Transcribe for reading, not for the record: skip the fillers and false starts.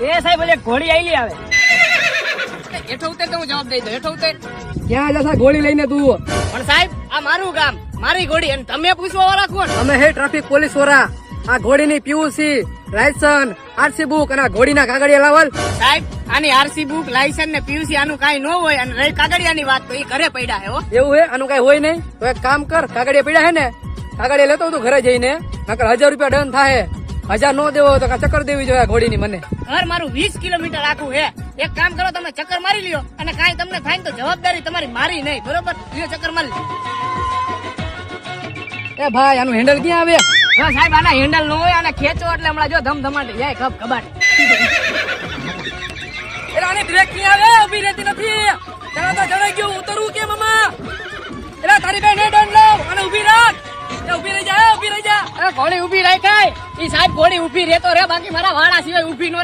એ સાહેબ ઓલે ઘોડી આઈલી આવે. હેઠો ઉતર તો હું જવાબ દઈ દઉં. હેઠો ઉતર. ક્યાં જશા ગોળી લઈને તું? પણ સાહેબ આ મારું ગામ, મારી ઘોડી, અને તમે પૂછવા વાળા કોણ? અમે હે ટ્રાફિક પોલીસ વાળા. આ ઘોડીની પીયુસી, લાયસન્સ, આરસી બુક અને આ ઘોડીના કાગળિયા લાવલ. સાહેબ આની આરસી બુક, લાયસન્સ ને પીયુસી આનું કાઈ ન હોય, અને રહી કાગળિયાની વાત તો એ ઘરે પડ્યા હે હો. એવું હે? આનું કઈ હોય નહીં તો એક કામ કર, કાગળિયા પડ્યા હે ને, કાગળિયા લેતો તું ઘરે જઈને, નકર 1000 રૂપિયા દંડ થાય. 1000 નો દેવો તો ચક્કર દેવી જોઈએ આ ઘોડીની મને. ઘર મારું 20 કિલોમીટર આખું હે. એક કામ કરો, તમે ચક્કર મારી લ્યો, અને કાઈ તમને થાય ને તો જવાબદારી તમારી મારી નહીં, બરોબર? લ્યો ચક્કર મારી લ્યો. એ ભાઈ આનું હેન્ડલ ક્યાં આવે? હા સાહેબ આના હેન્ડલ નો હોય, આને ખેંચો એટલે હમણાં જો ધમધમાટી જાય, કબ કબાટ. એટલે આની બ્રેક ક્યાં આવે? ઉભી રહેતી નથી. તને તો જણાઈ ગયું ઉતરવું કેમ આમાં? એટલે તારી બેન દંડ લાવ અને ઉભી રાખ. એ ઉભી રહી જા, ઉભી રહી જા. ઘોડી ઉભી રાખાય. ઈ સાહેબ ઘોડી ઉભી રહેતો રે, બાકી મારા વાળા સિવાય ઉભી નો